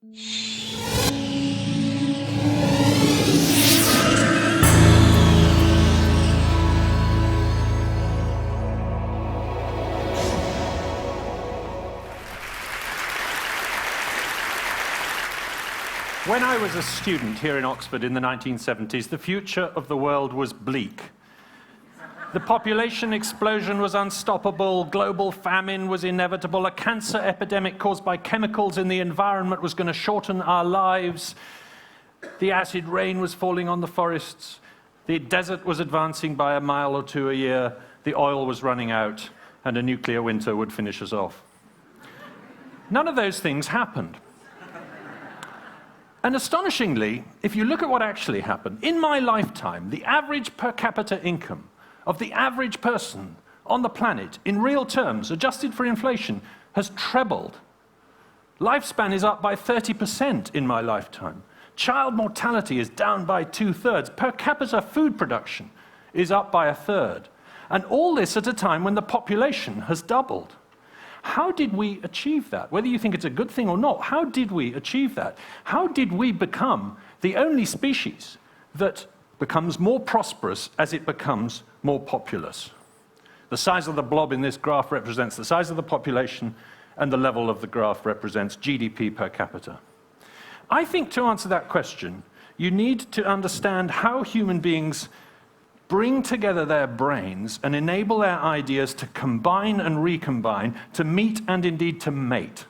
When I was a student here in Oxford in the 1970s, the future of the world was bleak. The population explosion was unstoppable, global famine was inevitable, a cancer epidemic caused by chemicals in the environment was going to shorten our lives, the acid rain was falling on the forests, the desert was advancing by a mile or two a year, the oil was running out, and a nuclear winter would finish us off. None of those things happened. And astonishingly, if you look at what actually happened, in my lifetime, the average per capita income of the average person on the planet, in real terms, adjusted for inflation, has trebled. Lifespan is up by 30% in my lifetime. Child mortality is down by 2/3. Per capita food production is up by 1/3. And all this at a time when the population has doubled. How did we achieve that? Whether you think it's a good thing or not, how did we achieve that? How did we become the only species that becomes more prosperous as it becomes more populous? The size of the blob in this graph represents the size of the population, and the level of the graph represents GDP per capita. I think to answer that question, you need to understand how human beings bring together their brains and enable their ideas to combine and recombine, to meet and indeed to mate.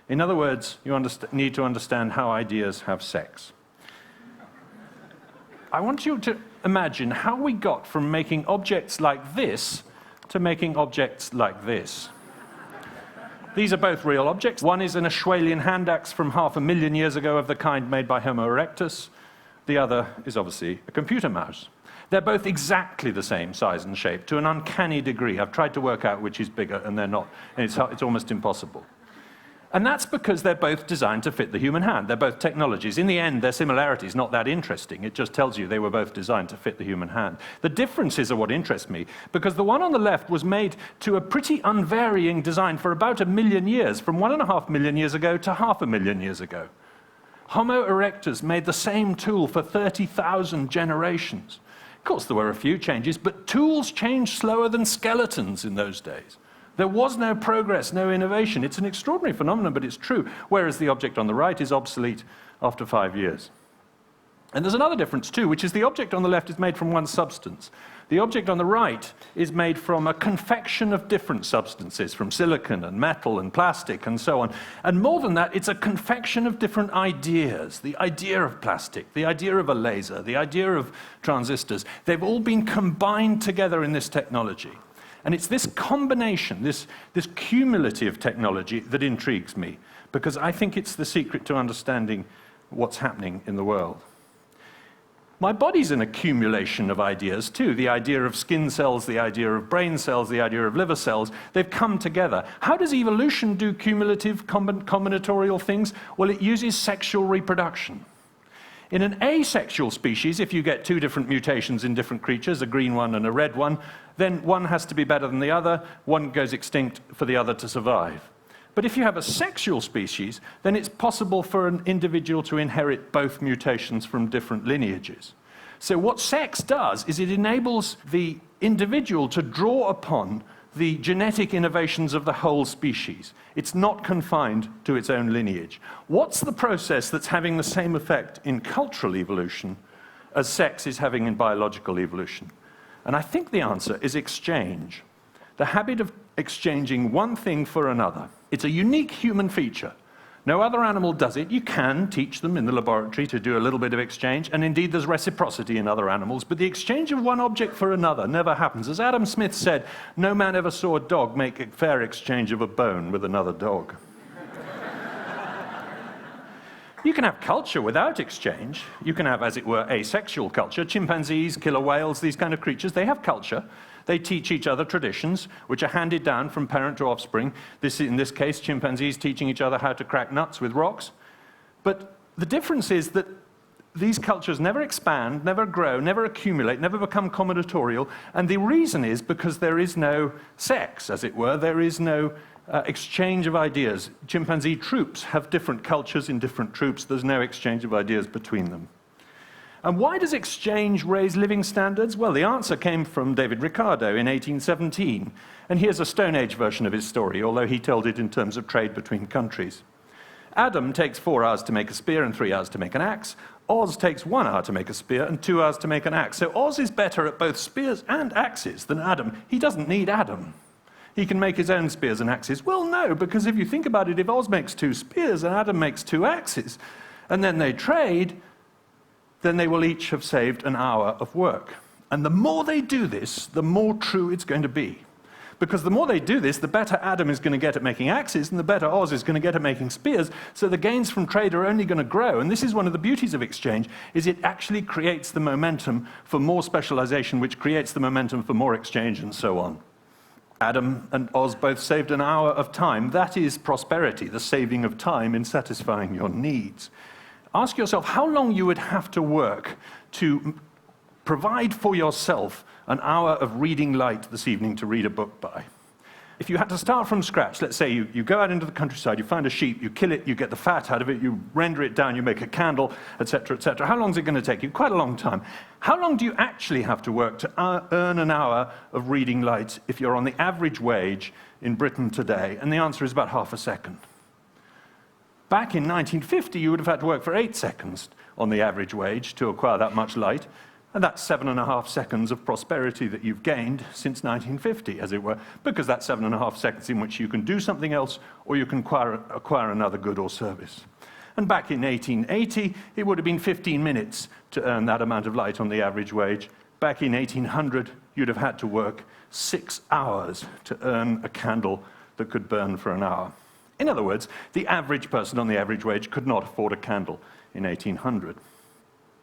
In other words, you need to understand how ideas have sex. I want you to imagine how we got from making objects like this to making objects like this. These are both real objects. One is an Ashwalian hand axe from 500,000 years ago of the kind made by Homo erectus. The other is obviously a computer mouse. They're both exactly the same size and shape, to an uncanny degree. I've tried to work out which is bigger, and they're not. And it's almost impossible. And that's because they're both designed to fit the human hand. They're both technologies. In the end, their similarity is not that interesting. It just tells you they were both designed to fit the human hand. The differences are what interest me, because the one on the left was made to a pretty unvarying design for about 1 million years, from 1.5 million years ago to 500,000 years ago. Homo erectus made the same tool for 30,000 generations. Of course, there were a few changes, but tools changed slower than skeletons in those days. There was no progress, no innovation. It's an extraordinary phenomenon, but it's true, whereas the object on the right is obsolete after 5 years. And there's another difference too, which is the object on the left is made from one substance. The object on the right is made from a confection of different substances, from silicon and metal and plastic and so on. And more than that, it's a confection of different ideas. The idea of plastic, the idea of a laser, the idea of transistors. They've all been combined together in this technology. And it's this combination, this cumulative technology that intrigues me, because I think it's the secret to understanding what's happening in the world. My body's an accumulation of ideas too. The idea of skin cells, the idea of brain cells, the idea of liver cells, they've come together. How does evolution do cumulative combinatorial things? Well, it uses sexual reproduction. In an asexual species, if you get 2 different mutations in different creatures, a green one and a red one, then one has to be better than the other, one goes extinct for the other to survive. But if you have a sexual species, then it's possible for an individual to inherit both mutations from different lineages. So what sex does is it enables the individual to draw upon the genetic innovations of the whole species. It's not confined to its own lineage. What's the process that's having the same effect in cultural evolution as sex is having in biological evolution? And I think the answer is exchange. The habit of exchanging one thing for another. It's a unique human feature. No other animal does it. You can teach them in the laboratory to do a little bit of exchange, and indeed there's reciprocity in other animals, but the exchange of one object for another never happens. As Adam Smith said, no man ever saw a dog make a fair exchange of a bone with another dog. You can have culture without exchange. You can have, as it were, asexual culture. Chimpanzees, killer whales, these kind of creatures, they have culture. They teach each other traditions, which are handed down from parent to offspring. In this case, chimpanzees teaching each other how to crack nuts with rocks. But the difference is that these cultures never expand, never grow, never accumulate, never become combinatorial, and the reason is because there is no sex, as it were. There is no exchange of ideas. Chimpanzee troops have different cultures in different troops. There's no exchange of ideas between them. And why does exchange raise living standards? Well, the answer came from David Ricardo in 1817. And here's a Stone Age version of his story, although he told it in terms of trade between countries. Adam takes 4 hours to make a spear and 3 hours to make an axe. Oz takes 1 hour to make a spear and 2 hours to make an axe. So Oz is better at both spears and axes than Adam. He doesn't need Adam. He can make his own spears and axes. Well, no, because if you think about it, if Oz makes 2 spears and Adam makes 2 axes, and then they trade, then they will each have saved an hour of work. And the more they do this, the more true it's going to be. Because the more they do this, the better Adam is going to get at making axes, and the better Oz is going to get at making spears, so the gains from trade are only going to grow. And this is one of the beauties of exchange, is it actually creates the momentum for more specialization, which creates the momentum for more exchange, and so on. Adam and Oz both saved an hour of time. That is prosperity, the saving of time in satisfying your needs. Ask yourself how long you would have to work to provide for yourself an hour of reading light this evening to read a book by. If you had to start from scratch, let's say you go out into the countryside, you find a sheep, you kill it, you get the fat out of it, you render it down, you make a candle, etc., etc. How long is it going to take you? Quite a long time. How long do you actually have to work to earn an hour of reading light if you're on the average wage in Britain today? And the answer is about half a second. Back in 1950, you would have had to work for 8 seconds on the average wage to acquire that much light, and that's 7.5 seconds of prosperity that you've gained since 1950, as it were, because that's 7.5 seconds in which you can do something else or you can acquire another good or service. And back in 1880, it would have been 15 minutes to earn that amount of light on the average wage. Back in 1800, you'd have had to work 6 hours to earn a candle that could burn for an hour. In other words, the average person on the average wage could not afford a candle in 1800.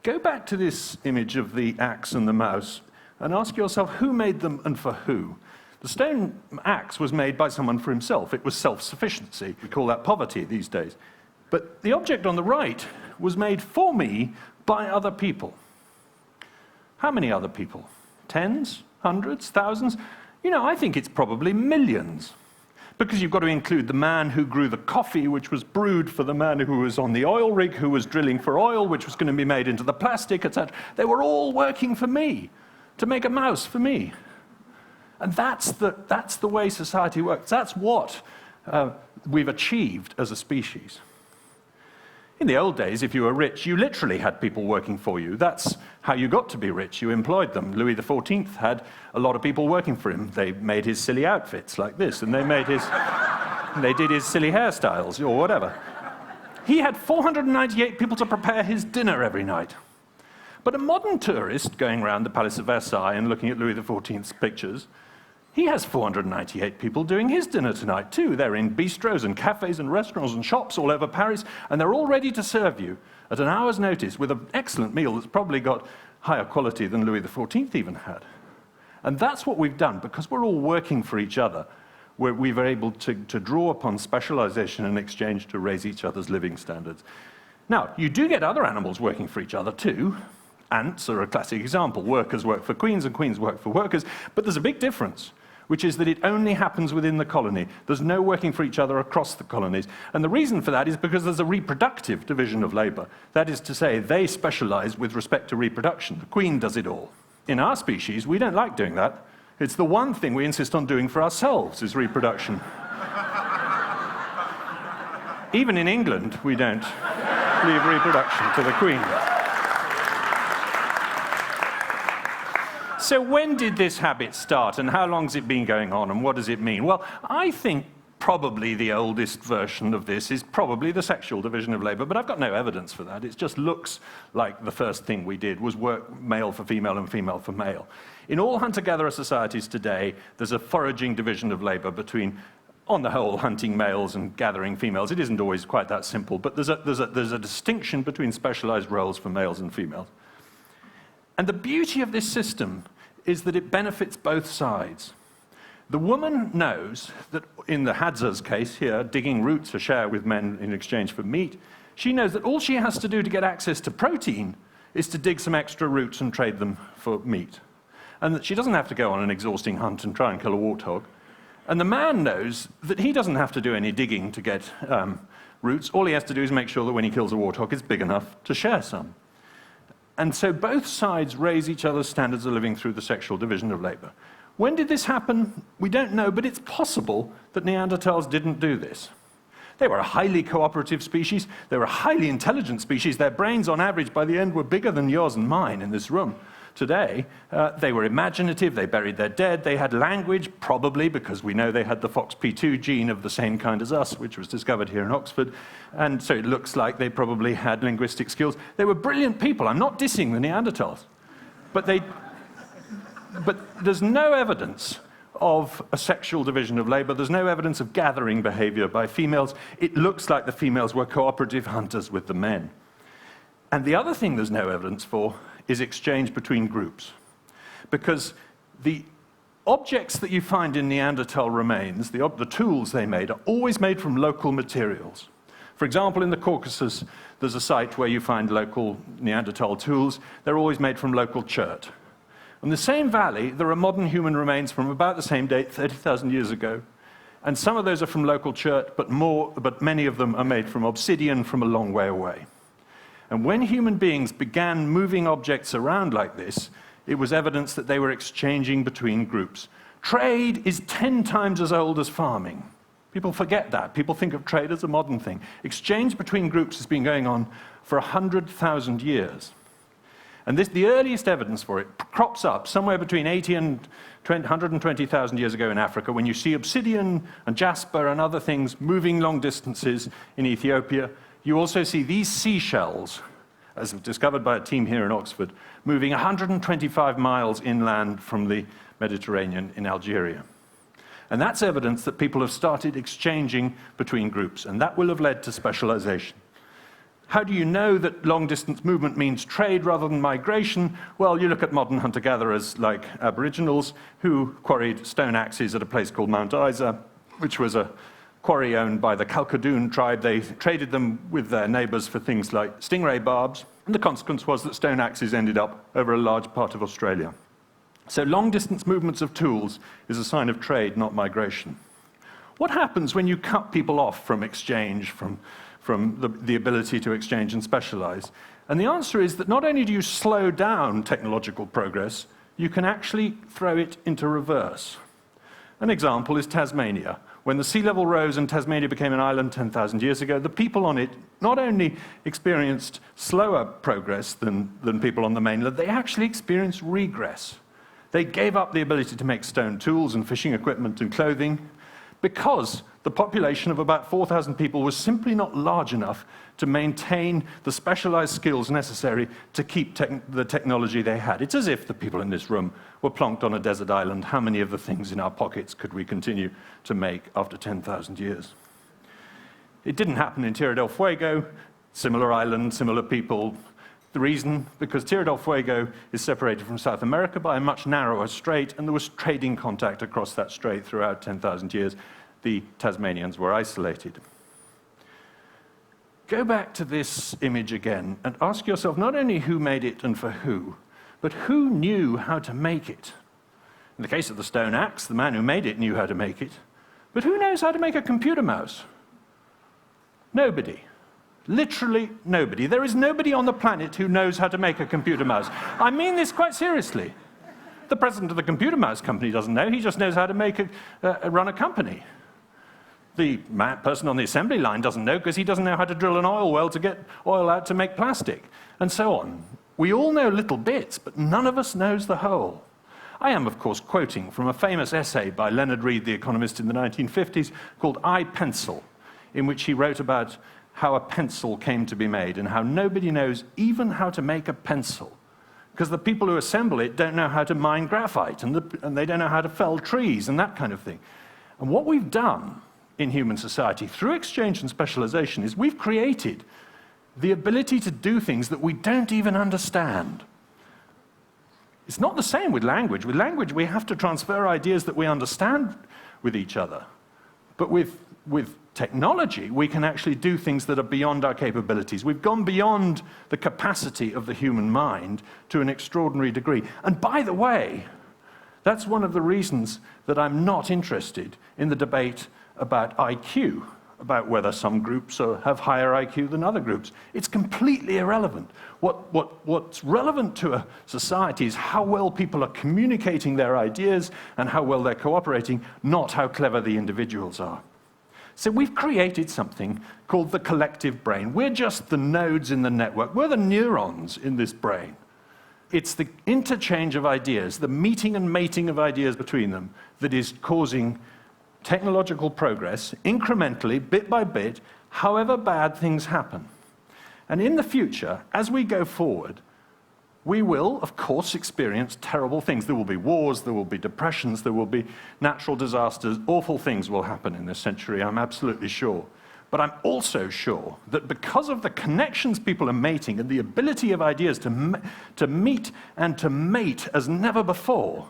Go back to this image of the axe and the mouse and ask yourself who made them and for who. The stone axe was made by someone for himself. It was self-sufficiency. We call that poverty these days. But the object on the right was made for me by other people. How many other people? Tens? Hundreds? Thousands? You know, I think it's probably millions. Because you've got to include the man who grew the coffee, which was brewed for the man who was on the oil rig, who was drilling for oil, which was going to be made into the plastic, etc. They were all working for me, to make a mouse for me. And that's the way society works. That's what we've achieved as a species. In the old days, if you were rich, you literally had people working for you. That's how you got to be rich. You employed them. Louis XIV had a lot of people working for him. They made his silly outfits like this, and they did his silly hairstyles or whatever. He had 498 people to prepare his dinner every night. But a modern tourist going around the Palace of Versailles and looking at Louis XIV's pictures, he has 498 people doing his dinner tonight, too. They're in bistros and cafes and restaurants and shops all over Paris, and they're all ready to serve you at an hour's notice with an excellent meal that's probably got higher quality than Louis XIV even had. And that's what we've done, because we're all working for each other. We've been able to draw upon specialization and exchange to raise each other's living standards. Now, you do get other animals working for each other, too. Ants are a classic example. Workers work for queens, and queens work for workers. But there's a big difference, which is that it only happens within the colony. There's no working for each other across the colonies. And the reason for that is because there's a reproductive division of labor. That is to say, they specialize with respect to reproduction. The queen does it all. In our species, we don't like doing that. It's the one thing we insist on doing for ourselves, is reproduction. Even in England, we don't leave reproduction to the queen. So when did this habit start, and how long has it been going on, and what does it mean? Well, I think probably the oldest version of this is probably the sexual division of labor, but I've got no evidence for that. It just looks like the first thing we did was work male for female and female for male. In all hunter-gatherer societies today, there's a foraging division of labor between, on the whole, hunting males and gathering females. It isn't always quite that simple, but there's a distinction between specialized roles for males and females. And the beauty of this system is that it benefits both sides. The woman knows that, in the Hadzer's case here, digging roots to share with men in exchange for meat, she knows that all she has to do to get access to protein is to dig some extra roots and trade them for meat. And that she doesn't have to go on an exhausting hunt and try and kill a warthog. And the man knows that he doesn't have to do any digging to get roots. All he has to do is make sure that when he kills a warthog, it's big enough to share some. And so both sides raise each other's standards of living through the sexual division of labor. When did this happen? We don't know, but it's possible that Neanderthals didn't do this. They were a highly cooperative species. They were a highly intelligent species. Their brains, on average, by the end, were bigger than yours and mine in this room today. They were imaginative. They buried their dead. They had language, probably because we know they had the FOXP2 gene of the same kind as us, which was discovered here in Oxford. And so it looks like they probably had linguistic skills. They were brilliant people. I'm not dissing the Neanderthals. But there's no evidence of a sexual division of labor. There's no evidence of gathering behavior by females. It looks like the females were cooperative hunters with the men. And the other thing there's no evidence for is exchange between groups. Because the objects that you find in Neanderthal remains, the tools they made, are always made from local materials. For example, in the Caucasus, there's a site where you find local Neanderthal tools. They're always made from local chert. In the same valley, there are modern human remains from about the same date, 30,000 years ago. And some of those are from local chert, but many of them are made from obsidian from a long way away. And when human beings began moving objects around like this, it was evidence that they were exchanging between groups. Trade is 10 times as old as farming. People forget that. People think of trade as a modern thing. Exchange between groups has been going on for 100,000 years. And the earliest evidence for it crops up somewhere between 80 and 120,000 years ago in Africa, when you see obsidian and jasper and other things moving long distances in Ethiopia. You also see these seashells, as discovered by a team here in Oxford, moving 125 miles inland from the Mediterranean in Algeria. And that's evidence that people have started exchanging between groups, and that will have led to specialization. How do you know that long-distance movement means trade rather than migration? Well, you look at modern hunter-gatherers like Aboriginals who quarried stone axes at a place called Mount Isa, which was a quarry owned by the Kalkadoon tribe. They traded them with their neighbors for things like stingray barbs, and the consequence was that stone axes ended up over a large part of Australia. So long-distance movements of tools is a sign of trade, not migration. What happens when you cut people off from exchange, from the ability to exchange and specialize? And the answer is that not only do you slow down technological progress, you can actually throw it into reverse. An example is Tasmania. When the sea level rose and Tasmania became an island 10,000 years ago, the people on it not only experienced slower progress than people on the mainland, they actually experienced regress. They gave up the ability to make stone tools and fishing equipment and clothing because the population of about 4,000 people was simply not large enough to maintain the specialized skills necessary to keep the technology they had. It's as if the people in this room were plonked on a desert island. How many of the things in our pockets could we continue to make after 10,000 years? It didn't happen in Tierra del Fuego. Similar island, similar people. The reason? Because Tierra del Fuego is separated from South America by a much narrower strait, and there was trading contact across that strait throughout 10,000 years. The Tasmanians were isolated. Go back to this image again and ask yourself not only who made it and for who, but who knew how to make it. In the case of the stone axe, the man who made it knew how to make it. But who knows how to make a computer mouse? Nobody. Literally nobody. There is nobody on the planet who knows how to make a computer mouse. I mean this quite seriously. The president of the computer mouse company doesn't know. He just knows how to run a company. The person on the assembly line doesn't know because he doesn't know how to drill an oil well to get oil out to make plastic, and so on. We all know little bits, but none of us knows the whole. I am, of course, quoting from a famous essay by Leonard Read, the economist in the 1950s, called I, Pencil, in which he wrote about how a pencil came to be made and how nobody knows even how to make a pencil, because the people who assemble it don't know how to mine graphite, and they don't know how to fell trees and that kind of thing. And what we've done in human society through exchange and specialization is we've created the ability to do things that we don't even understand. It's not the same with language. With language, we have to transfer ideas that we understand with each other. But with technology, we can actually do things that are beyond our capabilities. We've gone beyond the capacity of the human mind to an extraordinary degree. And by the way, That's one of the reasons that I'm not interested in the debate about IQ, about whether some groups have higher IQ than other groups. It's completely irrelevant. What's relevant to a society is how well people are communicating their ideas and how well they're cooperating, not how clever the individuals are. So we've created something called the collective brain. We're just the nodes in the network. We're the neurons in this brain. It's the interchange of ideas, the meeting and mating of ideas between them, that is causing technological progress, incrementally, bit by bit, however bad things happen. And in the future, as we go forward, we will, of course, experience terrible things. There will be wars, there will be depressions, there will be natural disasters. Awful things will happen in this century, I'm absolutely sure. But I'm also sure that because of the connections people are making and the ability of ideas to meet and to mate as never before,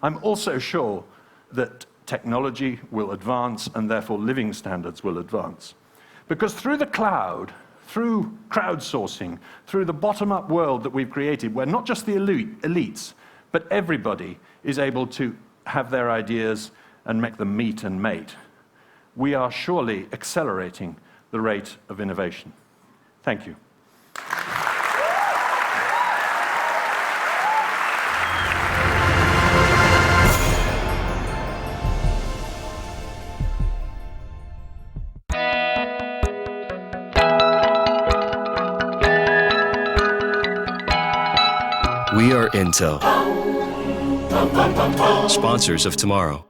I'm also sure that technology will advance and therefore living standards will advance. Because through the cloud, through crowdsourcing, through the bottom-up world that we've created, where not just the elites, but everybody is able to have their ideas and make them meet and mate, we are surely accelerating the rate of innovation. Thank you. We are Intel, sponsors of tomorrow.